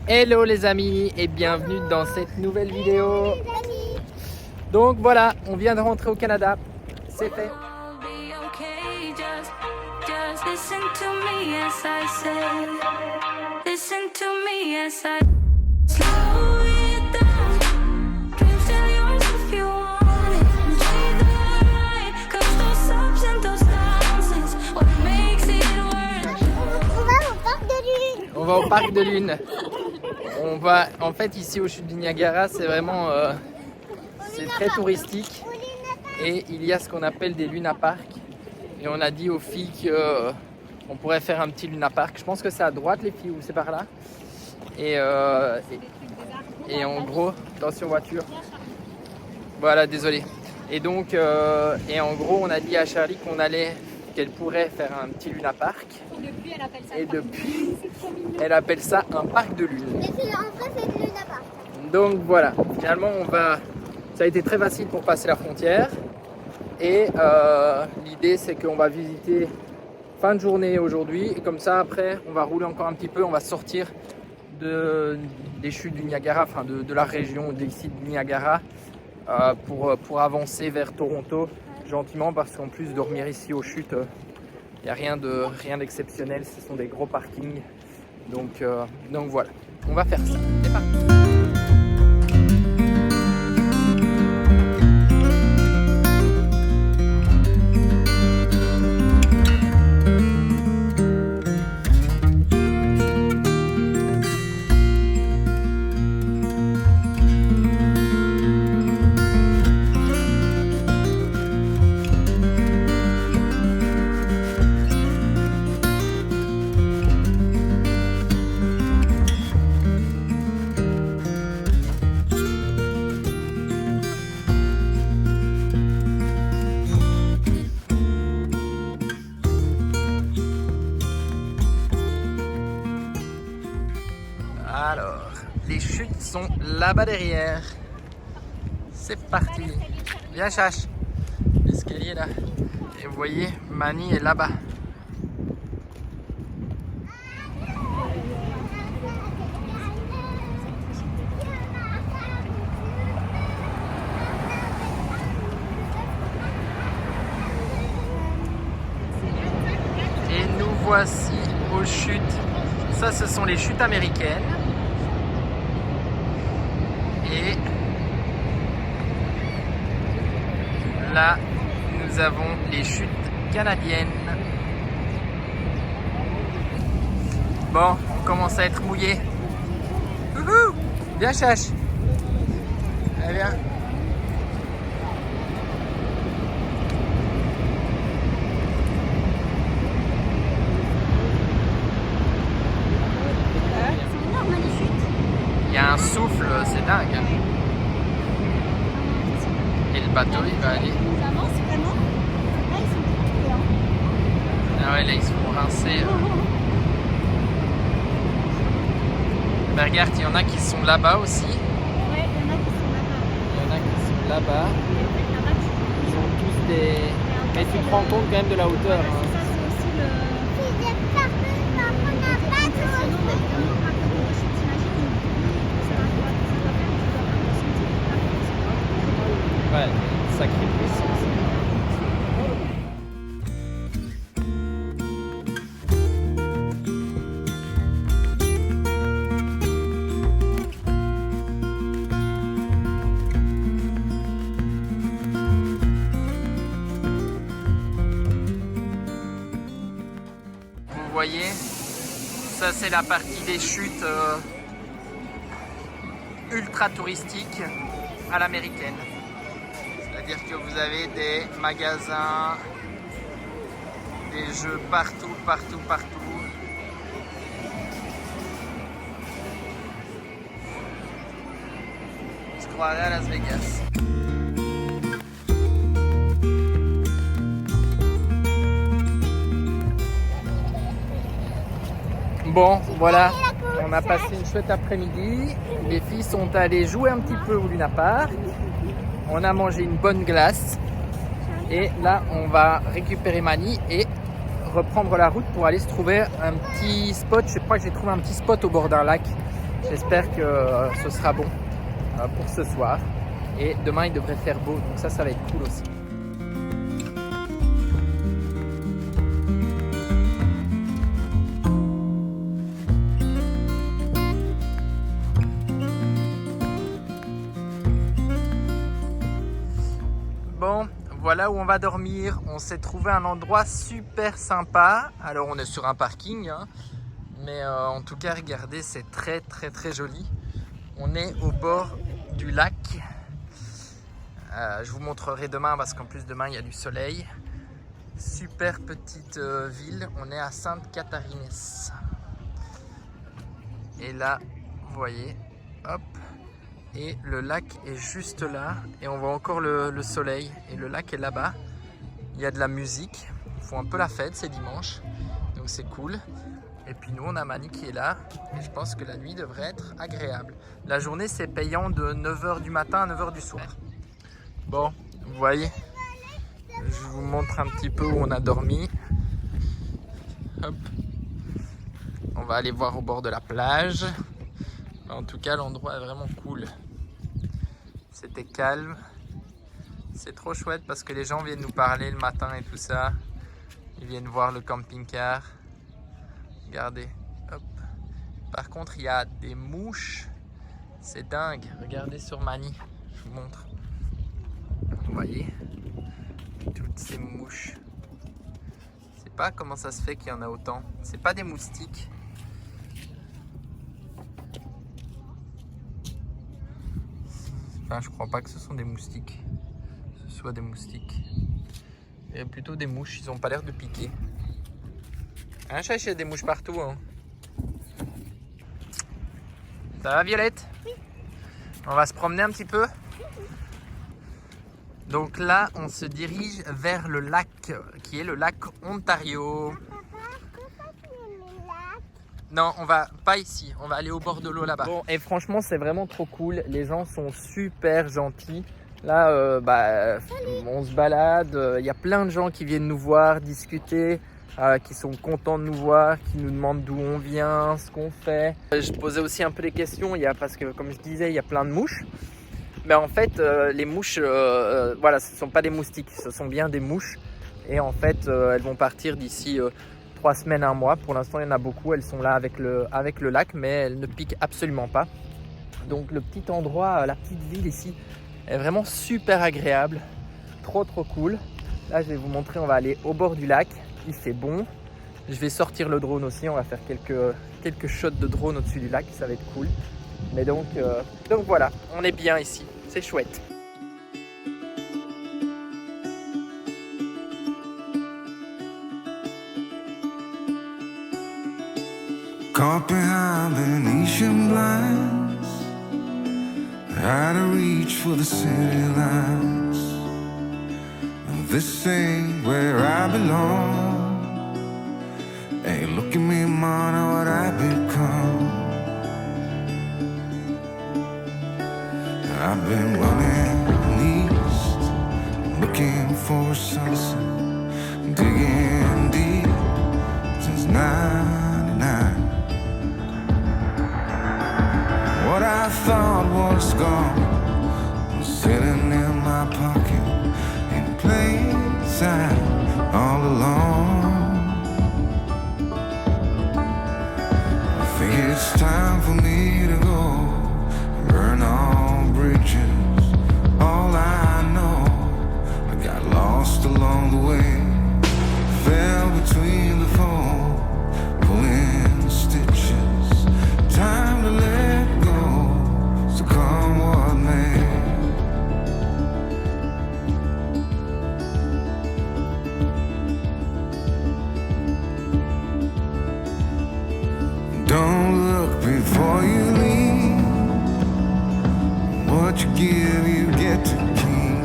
Hello les amis et bienvenue dans cette nouvelle vidéo. Donc voilà, on vient de rentrer au Canada, c'est fait. On va au parc de Lune. En fait, ici au chute du Niagara, c'est vraiment c'est très touristique et il y a ce qu'on appelle des Luna Park. Et on a dit aux filles qu'on pourrait faire un petit Luna Park. Je pense que c'est à droite les filles ou c'est par là. Et en gros, attention voiture. Voilà, désolé. Et donc, et en gros, on a dit à Charlie qu'elle pourrait faire un petit Luna Park. Et depuis, elle appelle ça un parc de lune. Donc voilà, finalement ça a été très facile pour passer la frontière. Et l'idée c'est qu'on va visiter fin de journée aujourd'hui. Et comme ça après, on va rouler encore un petit peu, on va sortir des chutes du Niagara, enfin de la région des sites du Niagara pour avancer vers Toronto gentiment parce qu'en plus dormir ici aux chutes, il n'y a rien d'exceptionnel, ce sont des gros parkings. Donc voilà, on va faire ça. C'est parti. Alors, les chutes sont là-bas derrière. C'est parti. Viens, Chache. L'escalier là. Et vous voyez, Mani est là-bas. Et nous voici aux chutes. Ça, ce sont les chutes américaines. Et là, nous avons les chutes canadiennes. Bon, on commence à être mouillé. Wouhou! Viens, Chache. Allez, viens. Il y a un souffle, c'est dingue. Et le bateau, il va aller. Ah ouais, là, ils se font rincer. Mais regarde, il y en a qui sont là-bas aussi. Ouais, il y en a qui sont là-bas. Il y en a qui sont là-bas. Ils ont tous des... Mais tu te rends compte quand même de la hauteur. Hein. Ça, c'est aussi le... Ouais, sacré puissance. Vous voyez, ça c'est la partie des chutes ultra touristiques à l'américaine. C'est-à-dire que vous avez des magasins, des jeux partout. On se croirait à Las Vegas. Bon, voilà, on a passé une chouette après-midi. Les filles sont allées jouer un petit peu au Luna Park. On a mangé une bonne glace. Et là, on va récupérer Mani et reprendre la route pour aller se trouver un petit spot. Je crois que j'ai trouvé un petit spot au bord d'un lac J'espère que ce sera bon pour ce soir. Et demain, il devrait faire beau, donc ça va être cool aussi. Bon, voilà où on va dormir. On s'est trouvé un endroit super sympa. Alors, on est sur un parking, hein. Mais en tout cas, regardez, c'est très très très joli. On est au bord du lac. Je vous montrerai demain parce qu'en plus demain il y a du soleil. Super petite ville. On est à Sainte-Catharines. Et là, vous voyez, hop. Et le lac est juste là. Et on voit encore le soleil. Et le lac est là-bas. Il y a de la musique. Ils font un peu la fête, c'est dimanche. Donc c'est cool. Et puis nous, on a Mani qui est là. Et je pense que la nuit devrait être agréable. La journée, c'est payant de 9h du matin à 9h du soir. Bon, vous voyez, je vous montre un petit peu où on a dormi. Hop. On va aller voir au bord de la plage. En tout cas, l'endroit est vraiment cool. C'était calme. C'est trop chouette parce que les gens viennent nous parler le matin et tout ça. Ils viennent voir le camping-car. Regardez, hop. Par contre, il y a des mouches. C'est dingue. Regardez sur Mani. Je vous montre. Vous voyez, toutes ces mouches. Je sais pas comment ça se fait qu'il y en a autant. C'est pas des moustiques. Enfin, je crois pas que ce sont des moustiques. Ce soit des moustiques. Et plutôt des mouches. Ils ont pas l'air de piquer. Hein, Chacha, il y a des mouches partout. Hein. Ça va, Violette? Oui. On va se promener un petit peu. Donc là, on se dirige vers le lac, qui est le lac Ontario. Non, on va pas ici, on va aller au bord de l'eau là-bas. Bon, et franchement, c'est vraiment trop cool. Les gens sont super gentils. Là, on se balade. Il y a plein de gens qui viennent nous voir, discuter, qui sont contents de nous voir, qui nous demandent d'où on vient, ce qu'on fait. Je posais aussi un peu des questions, parce que comme je disais, il y a plein de mouches. Mais en fait, les mouches, voilà, ce ne sont pas des moustiques, ce sont bien des mouches. Et en fait, elles vont partir d'ici 3 semaines, 1 mois. Pour l'instant, il y en a beaucoup, elles sont là avec le lac, mais elles ne piquent absolument pas. Donc le petit endroit, la petite ville ici, est vraiment super agréable. Trop cool. Là, je vais vous montrer, on va aller au bord du lac. Il fait bon. Je vais sortir le drone aussi, on va faire quelques shots de drone au-dessus du lac, ça va être cool. Mais donc voilà, on est bien ici, c'est chouette. Caught behind Venetian blinds, out of reach for the city lights. This ain't where I belong. Hey, look at me, man, what I become. I've been running east, looking for a sunset, digging deep since '99. What I thought was gone was sitting in my pocket in plain sight all along. I think it's time for me to go and burn all bridges. All I know, I got lost along the way, fell between the foam, pulling stitches. Time to let go, so come what may. Don't look before you leave. What you give, you get to keep.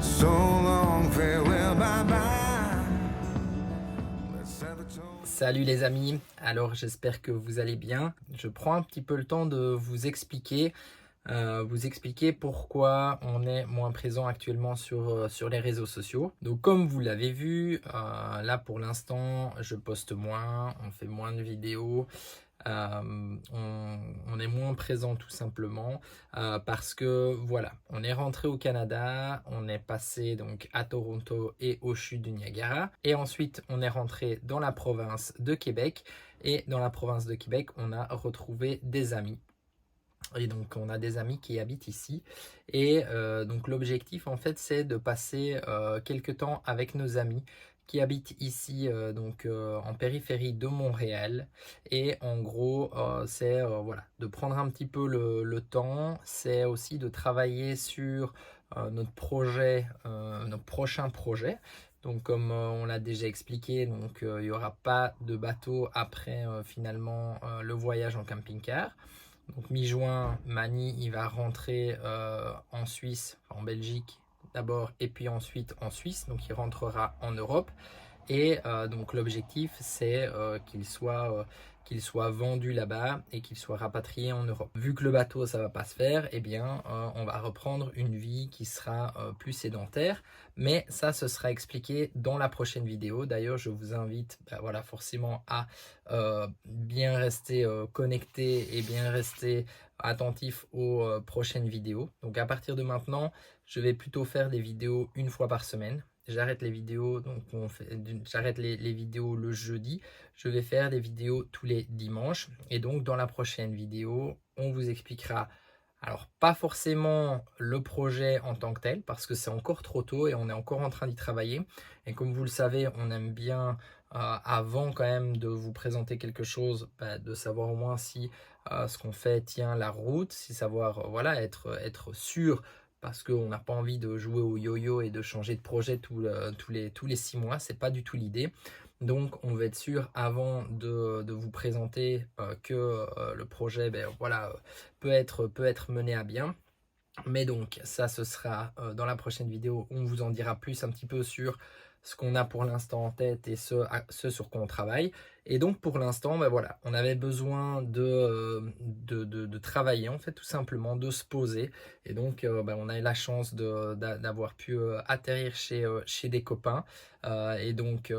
So long, farewell, bye bye. Let's have a toast. Salut les amis, alors j'espère que vous allez bien. Je prends un petit peu le temps de vous expliquer pourquoi on est moins présent actuellement sur les réseaux sociaux. Donc comme vous l'avez vu, là pour l'instant je poste moins, on fait moins de vidéos. On est moins présent tout simplement parce que voilà, on est rentré au Canada, on est passé donc à Toronto et aux chutes du Niagara, et ensuite on est rentré dans la province de Québec, et dans la province de Québec on a retrouvé des amis. Et donc on a des amis qui habitent ici, et donc l'objectif en fait c'est de passer quelques temps avec nos amis qui habitent ici en périphérie de Montréal. Et en gros c'est voilà, de prendre un petit peu le temps, c'est aussi de travailler sur notre projet, notre prochain projet. Donc comme on l'a déjà expliqué, donc il n'y aura pas de bateau après finalement le voyage en camping-car. Donc mi-juin, Mani il va rentrer en Suisse, en Belgique d'abord, et puis ensuite en Suisse. Donc il rentrera en Europe. Et donc l'objectif c'est qu'il soit vendu là-bas et qu'il soit rapatrié en Europe. Vu que le bateau ça va pas se faire, eh bien on va reprendre une vie qui sera plus sédentaire. Mais ça, ce sera expliqué dans la prochaine vidéo. D'ailleurs, je vous invite voilà, forcément à bien rester connecté et bien rester attentif aux prochaines vidéos. Donc à partir de maintenant, je vais plutôt faire des vidéos une fois par semaine. J'arrête les vidéos, donc j'arrête les vidéos le jeudi. Je vais faire des vidéos tous les dimanches. Et donc dans la prochaine vidéo, on vous expliquera, alors pas forcément le projet en tant que tel, parce que c'est encore trop tôt et on est encore en train d'y travailler. Et comme vous le savez, on aime bien avant quand même de vous présenter quelque chose, de savoir au moins si ce qu'on fait tient la route, si savoir voilà, être sûr, parce qu'on n'a pas envie de jouer au yo-yo et de changer de projet tous les 6 mois, c'est pas du tout l'idée. Donc on veut être sûr avant de vous présenter que le projet voilà, peut être mené à bien. Mais donc ça, ce sera dans la prochaine vidéo, on vous en dira plus un petit peu sur ce qu'on a pour l'instant en tête et ce sur quoi on travaille. Et donc pour l'instant, voilà, on avait besoin de travailler en fait, tout simplement, de se poser. Et donc on a eu la chance d'avoir pu atterrir chez des copains. Et donc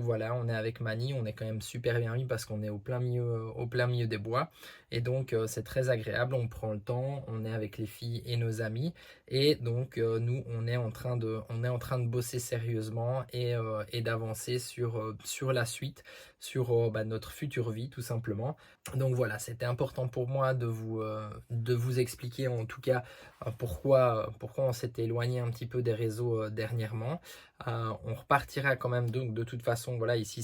voilà, on est avec Mani, on est quand même super bien mis parce qu'on est au plein milieu des bois. Et donc c'est très agréable, on prend le temps, on est avec les filles et nos amis. Et donc nous on est en train de bosser sérieusement et d'avancer sur la suite, sur notre future vie tout simplement. Donc voilà, c'était important pour moi de vous expliquer en tout cas pourquoi on s'est éloigné un petit peu des réseaux dernièrement. On repartira quand même, donc de toute façon voilà, ici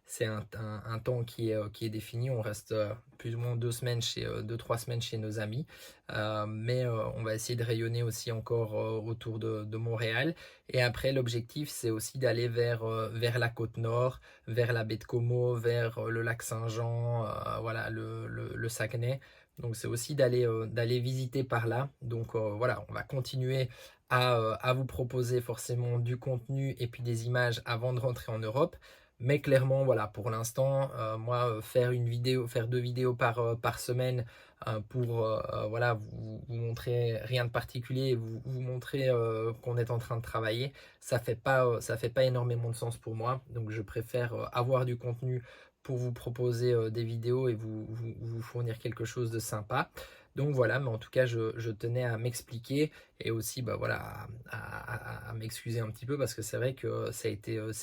c'est un temps qui est défini. On reste plus ou moins 2-3 semaines chez nos amis, mais on va essayer de rayonner aussi encore autour de Montréal. Et après l'objectif c'est aussi d'aller vers la côte nord, vers la baie de Como, vers le lac Saint-Jean, voilà, le Saguenay. Donc c'est aussi d'aller visiter par là. Donc voilà, on va continuer à vous proposer forcément du contenu et puis des images avant de rentrer en Europe. Mais clairement, voilà, pour l'instant, moi, faire 2 vidéos par semaine pour voilà, vous montrer rien de particulier, vous montrer qu'on est en train de travailler, ça fait pas énormément de sens pour moi. Donc je préfère avoir du contenu pour vous proposer des vidéos et vous fournir quelque chose de sympa. Donc voilà, mais en tout cas je tenais à m'expliquer et aussi voilà, à m'excuser un petit peu parce que c'est vrai que ça a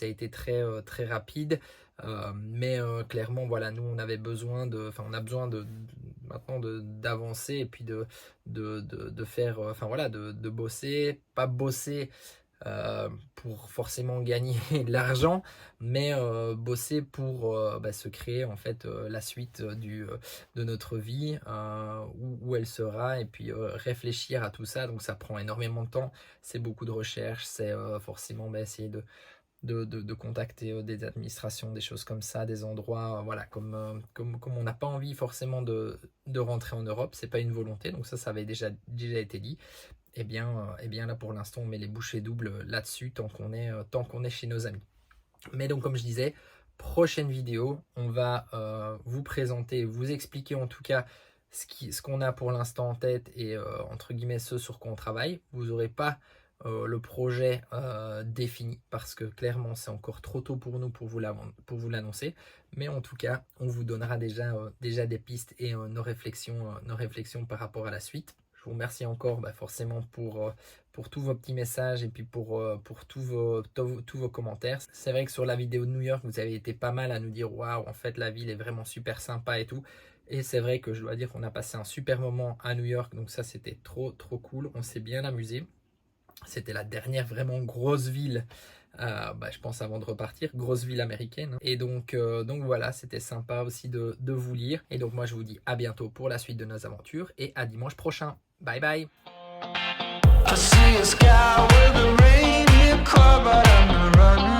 été très rapide. Mais clairement voilà, nous on avait besoin on a besoin maintenant d'avancer et puis de faire voilà, de bosser, pas bosser pour forcément gagner de l'argent, mais bosser pour se créer en fait la suite de notre vie, où elle sera, et puis réfléchir à tout ça. Donc ça prend énormément de temps, c'est beaucoup de recherche, c'est forcément essayer de contacter des administrations, des choses comme ça, des endroits, voilà, comme on n'a pas envie forcément de rentrer en Europe, c'est pas une volonté, donc ça avait déjà été dit. Eh bien là pour l'instant on met les bouchées doubles là-dessus tant qu'on est chez nos amis. Mais donc comme je disais, prochaine vidéo, on va vous présenter, vous expliquer en tout cas ce qu'on a pour l'instant en tête et entre guillemets ce sur quoi on travaille. Vous n'aurez pas le projet défini, parce que clairement c'est encore trop tôt pour nous pour vous l'annoncer, mais en tout cas on vous donnera déjà des pistes et nos réflexions par rapport à la suite. Je vous remercie encore forcément pour tous vos petits messages et puis pour tous vos commentaires. C'est vrai que sur la vidéo de New York, vous avez été pas mal à nous dire waouh, en fait la ville est vraiment super sympa et tout. Et c'est vrai que je dois dire qu'on a passé un super moment à New York, donc ça c'était trop cool, on s'est bien amusé. C'était la dernière vraiment grosse ville, je pense avant de repartir, grosse ville américaine. Et donc voilà, c'était sympa aussi de vous lire. Et donc moi je vous dis à bientôt pour la suite de nos aventures et à dimanche prochain. Bye bye. I see a sky with a reindeer car, but I'm running.